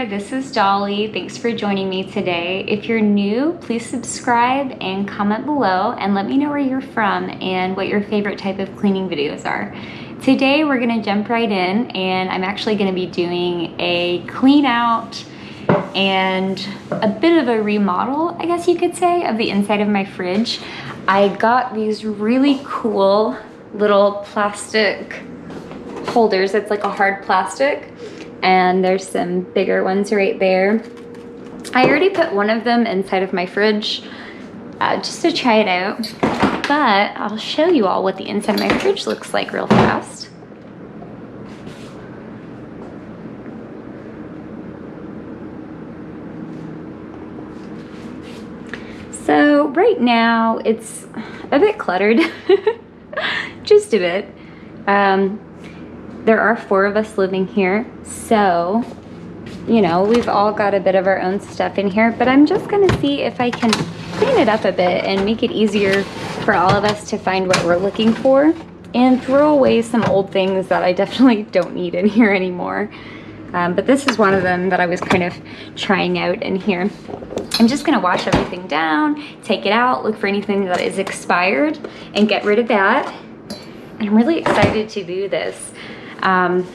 this is Dolly. Thanks for joining me today. If you're new, please subscribe and comment below and let me know where you're from and what your favorite type of cleaning videos are. Today we're gonna jump right in and I'm actually gonna be doing a clean out and a bit of a remodel, I guess you could say, of the inside of my fridge. I got these really cool little plastic holders. It's like a hard plastic, and there's some bigger ones right there. I already put one of them inside of my fridge just to try it out, but I'll show you all what the inside of my fridge looks like real fast. So right now it's a bit cluttered, just a bit. There are 4 of us living here, so, you know, we've all got a bit of our own stuff in here, but I'm just gonna see if I can clean it up a bit and make it easier for all of us to find what we're looking for and throw away some old things that I definitely don't need in here anymore. But this is one of them that I was kind of trying out in here. I'm just gonna wash everything down, take it out, look for anything that is expired and get rid of that. And I'm really excited to do this. I'm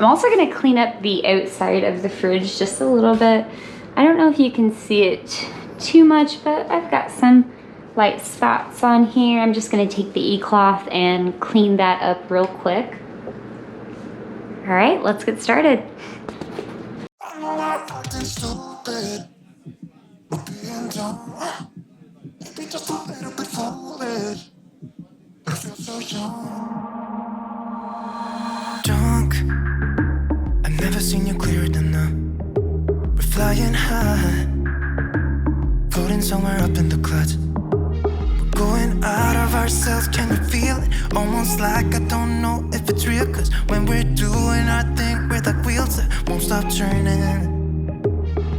also gonna clean up the outside of the fridge just a little bit. I don't know if you can see it too much, but I've got some light spots on here. I'm just gonna take the e-cloth and clean that up real quick. All right, let's get started. Drunk, I've never seen you clearer than now. We're flying high, floating somewhere up in the clouds. We're going out of ourselves, can you feel it? Almost like I don't know if it's real, cause when we're doing our thing, we're like wheels that won't stop turning.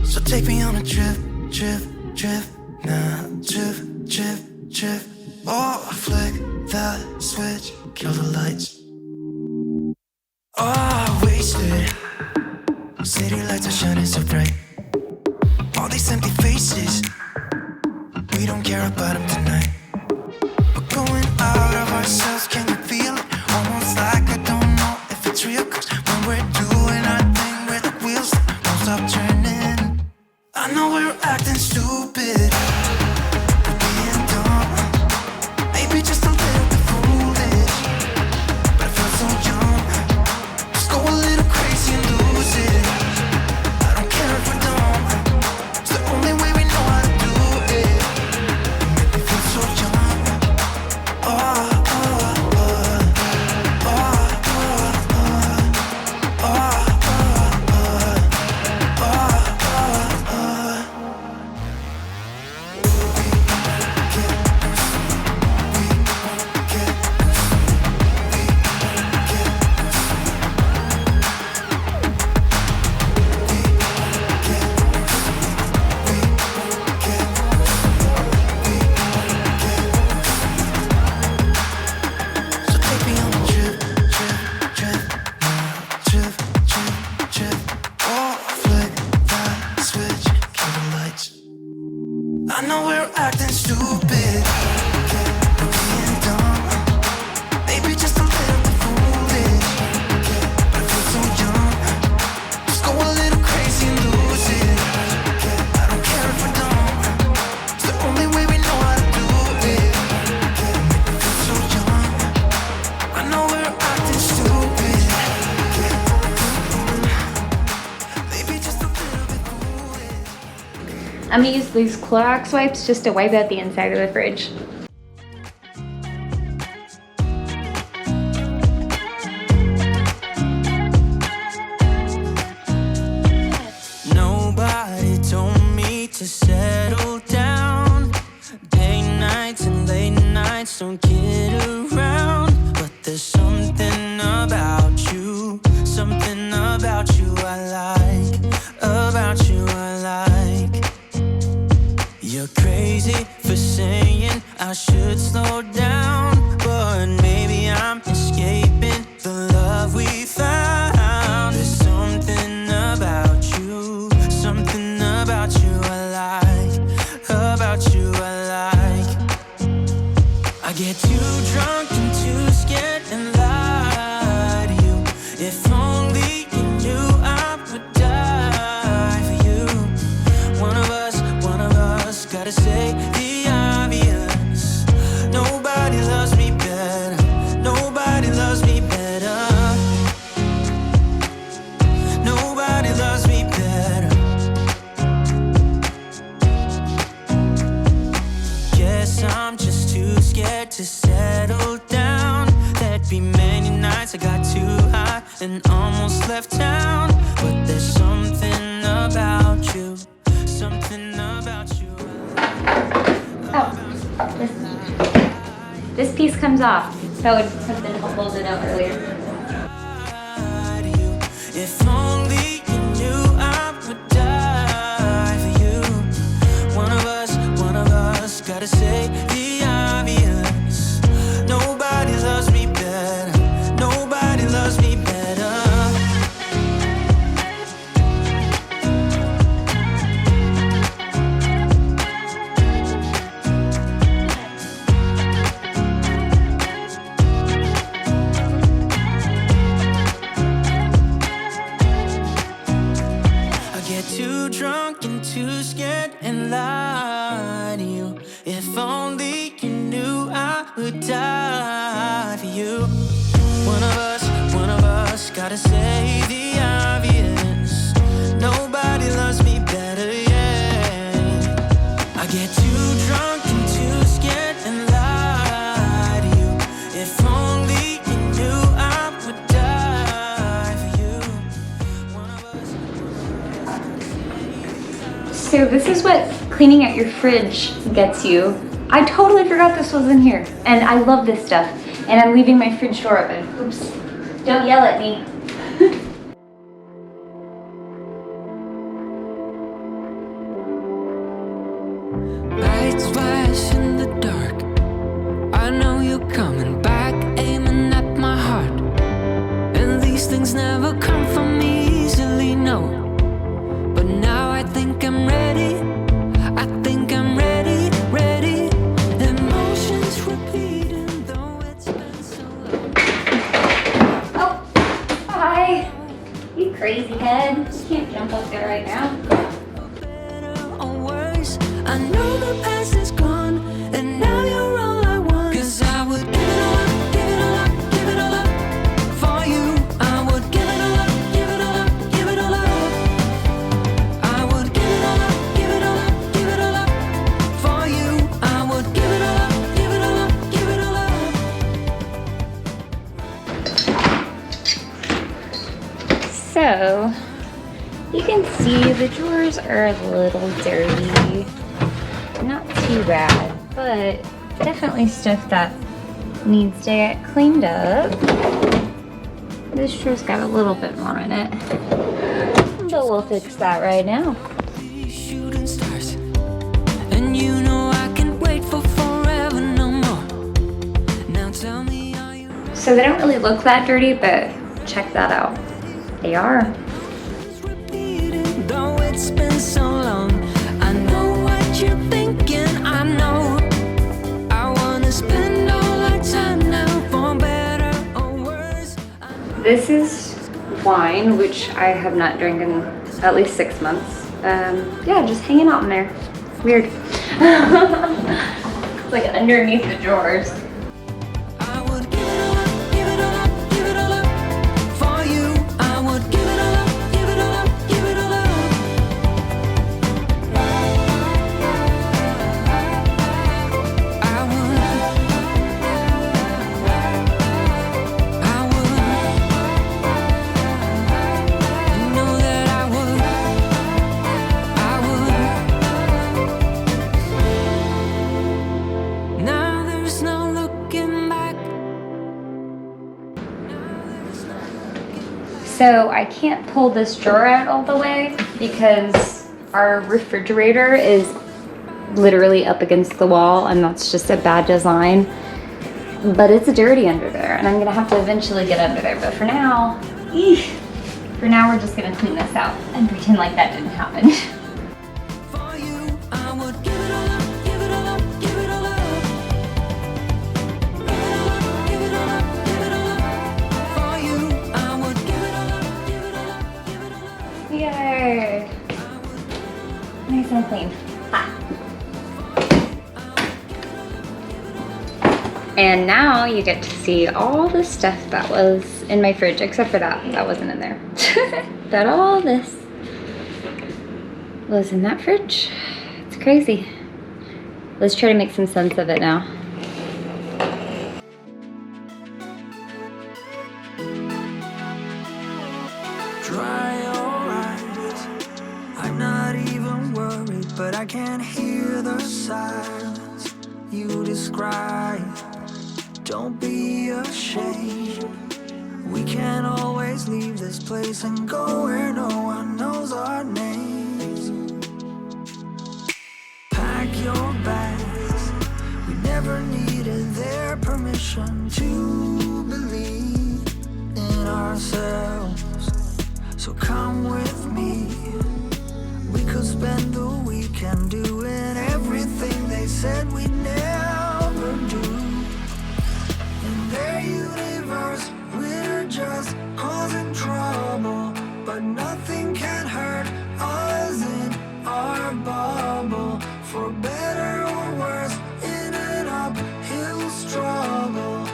So take me on a trip, trip, trip, now trip, trip, trip. Oh, flick that switch, kill the lights. Oh, wasted. City lights are shining so bright. All these empty faces, we don't care about them tonight. We're going out of ourselves, can you feel it? Almost like I don't know if it's real, cause when we're doing our thing, we're the wheels that won't stop turning. I know we're acting stupid, we're being dumb, maybe just a little bit foolish, but I feel so young. Just go a little crazy and lose it. I don't care if we're dumb, it's the only way we know how to do it. You make me feel so young. Oh, oh, oh, oh, oh, oh, so take me on a trip, trip, trip, now trip, trip, trip. Oh, flick that switch, kill the lights. I know we're acting stupid, we're being dumb, maybe just a little bit foolish, but I feel so young. Just go a little crazy and lose it. I don't care if we're dumb, it's the only way we know how to do it. Make me feel so young. I know we're acting stupid, maybe just a little bit foolish. I'm gonna use these Clorox wipes just to wipe out the inside of the fridge. Nobody told me to settle down. Day nights and late nights don't get around. But there's something about you I like, about you I like. You're crazy for saying I should slow down, but maybe I'm escaping the love we found. There's something about you get too drunk and too scared and lie to you. If only you knew I would die for you. One of us gotta say the obvious. Nobody loves me better. Nobody loves me better. Nobody loves me better. Guess I'm just too scared to settle down. There'd be many nights I got too high and almost left town. But there's something about you. Something about you. Oh, this piece comes off. That would have been helpful to know earlier. If only you knew I would die for you. One of us gotta say the obvious. Nobody loves me better. Nobody loves me better. Too drunk and too scared and lie to you. If only you knew I would die for you. One of us gotta say the obvious. Nobody loves me better, yeah. I get too drunk and too scared and lie to you. If only you knew I would die for you. One of us. So this is what cleaning out your fridge gets you. I totally forgot this was in here, and I love this stuff. And I'm leaving my fridge door open. Oops, don't yell at me. Lights flash in the dark. I know you're coming back, aiming at my heart. And these things never come from me easily, no. But now I think I'm ready. I think I'm ready, ready. Emotions repeating, though it's been so long. Oh, hi. You crazy head. You can't jump up there right now. Better or worse, I know the past is gone, and now you're all I want. 'Cause I would give it all up, give it all up, give it all up for you. I would give it all up, give it all up, give it all up. I would give it all up, give it all up, give it all up for you. I would give it all up, give it all up, give it all up. So, you can see the drawers are a little dirty. Not too bad, but definitely stuff that needs to get cleaned up. This drawer's got a little bit more in it, but we'll fix that right now. Shooting stars, and you know I can't wait for forever no more. Now tell me, are you So they don't really look that dirty, but check that out. They are. repeating? Though it's been so long, I know what you're thinking. I know I wanna spend all our time now, for better or worse. This is wine, which I have not drank in at least 6 months. Yeah, just hanging out in there. Weird. It's like underneath the drawers. I would give it all up, give it all up, give it all up for you. I would give it all up, give it all up, give it all up. I would, you know that I would. Now there's no looking back. So I can't pull this drawer out all the way because our refrigerator is literally up against the wall, and that's just a bad design. But it's dirty under there, and I'm gonna have to eventually get under there. But for now, for now we're just gonna clean this out and pretend like that didn't happen. For you, I would give it all up, give it all up, give it all up. And now you get to see all the stuff that was in my fridge, except for that wasn't in there. But all this was in that fridge. It's crazy. Let's try to make some sense of it now. Dry your eyes. I'm not even worried, but I can't hear the silence you describe. Don't be ashamed. We can always leave this place and go where no one knows our names. Pack your bags. We never needed their permission to believe in ourselves. So come with me. We could spend the weekend doing everything they said we'd never do. In their universe, we're just causing trouble, but nothing can hurt us in our bubble. For better or worse, in an uphill struggle.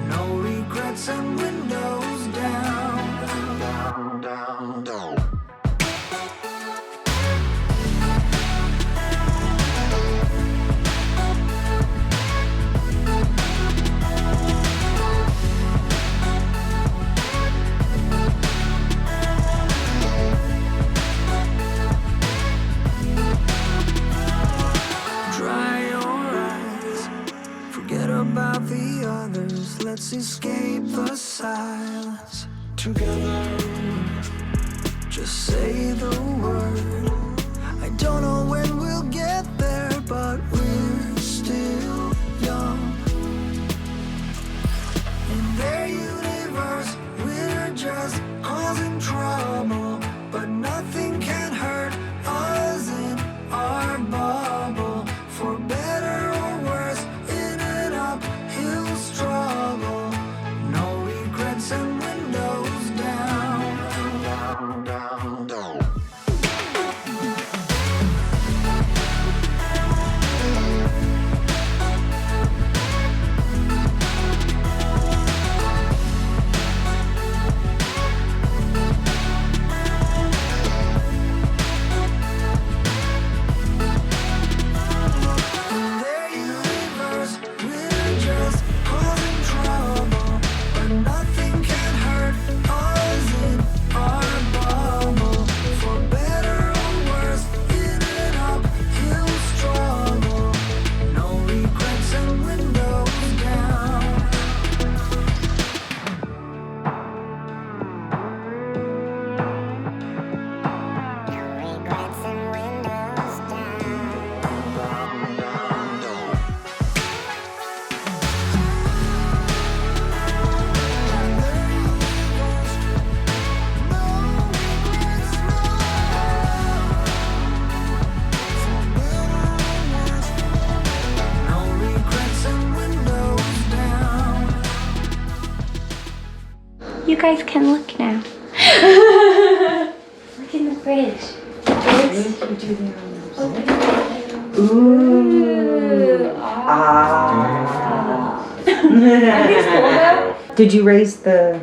No regrets and windows down, down, down, down. About the others, let's escape the silence together. Just say the word. I don't know when we'll get there, but we're still young. In their universe, we're just causing trouble, but nothing can hurt us in our bubble. For better or worse, uphill struggle, no regrets and windows down, down, down, down. You guys can look now. Look in the fridge. Ooh. Ah. Are these cool though? Did you raise the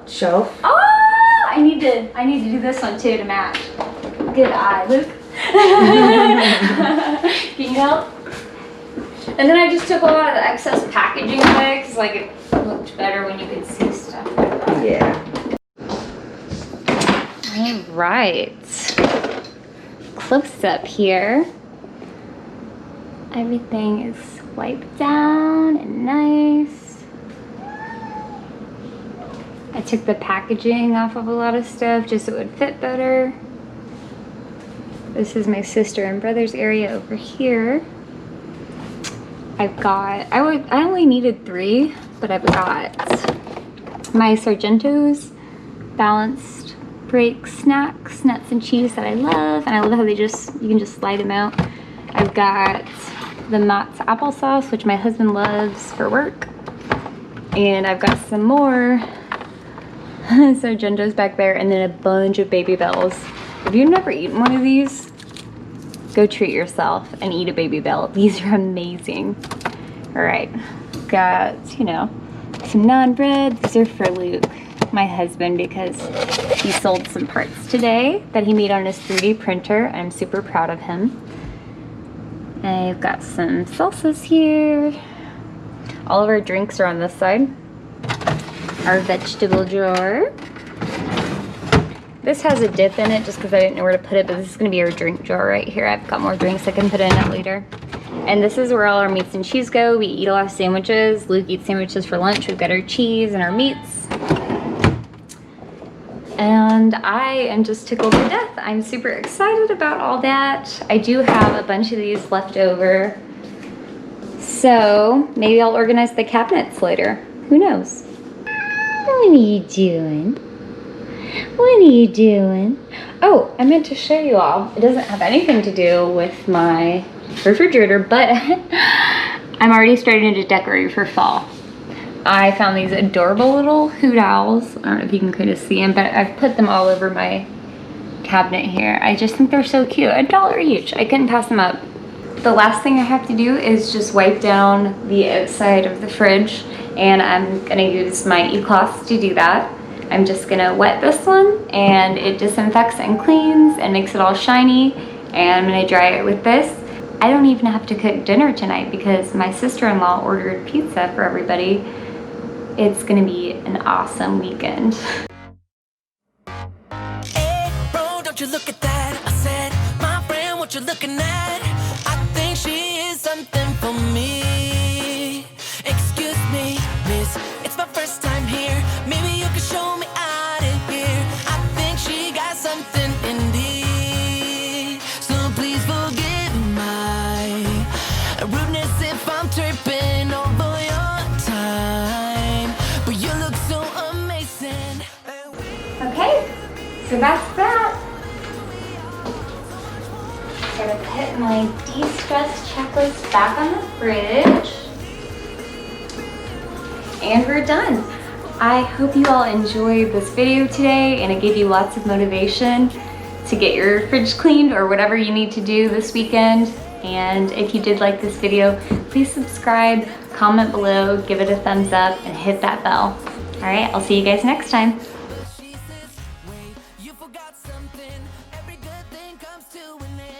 shelf? Oh, I need to do this one too to match. Good eye, Luke. Can you help? And then I just took a lot of the excess packaging away because like it looked better when you could see stuff. Yeah. All right. Close up here. Everything is wiped down and nice. I took the packaging off of a lot of stuff just so it would fit better. This is my sister and brother's area over here. I've got, I only needed 3, but I've got my Sargento's balanced break snacks, nuts and cheese that I love, and I love how you can just slide them out. I've got the Mott's applesauce, which my husband loves for work, and I've got some more Sargento's back there, and then a bunch of Baby Bells. If you've never eaten one of these, go treat yourself and eat a Baby Bell. These are amazing. All right, got, you know, some naan bread. These are for Luke, my husband, because he sold some parts today that he made on his 3D printer. I'm super proud of him. I've got some salsas here. All of our drinks are on this side. Our vegetable drawer. This has a dip in it just because I didn't know where to put it, but this is going to be our drink drawer right here. I've got more drinks I can put in it later. And this is where all our meats and cheese go. We eat a lot of sandwiches. Luke eats sandwiches for lunch. We've got our cheese and our meats. And I am just tickled to death. I'm super excited about all that. I do have a bunch of these left over. So maybe I'll organize the cabinets later. Who knows? What are you doing? What are you doing? Oh, I meant to show you all. It doesn't have anything to do with my refrigerator, but I'm already starting to decorate for fall. I found these adorable little hoot owls. I don't know if you can kind of see them, but I've put them all over my cabinet here. I just think they're so cute. $1 each. I couldn't pass them up. The last thing I have to do is just wipe down the outside of the fridge, and I'm gonna use my e-cloths to do that. I'm just gonna wet this one, and it disinfects and cleans and makes it all shiny, and I'm gonna dry it with this. I don't even have to cook dinner tonight because my sister-in-law ordered pizza for everybody. It's gonna be an awesome weekend. Hey, bro, don't you look at that? I said, my friend, what you looking at? I think she is something for me. Excuse me, miss, it's my first time here. Maybe you can show me out of here. I think she got something indeed. So please forgive my rudeness if I'm tripping over your time. But you look so amazing. Okay, so that's that. Gotta put my de-stress checklist back on the fridge. And we're done. I hope you all enjoyed this video today and it gave you lots of motivation to get your fridge cleaned or whatever you need to do this weekend. And if you did like this video, please subscribe, comment below, give it a thumbs up, and hit that bell. All right, I'll see you guys next time.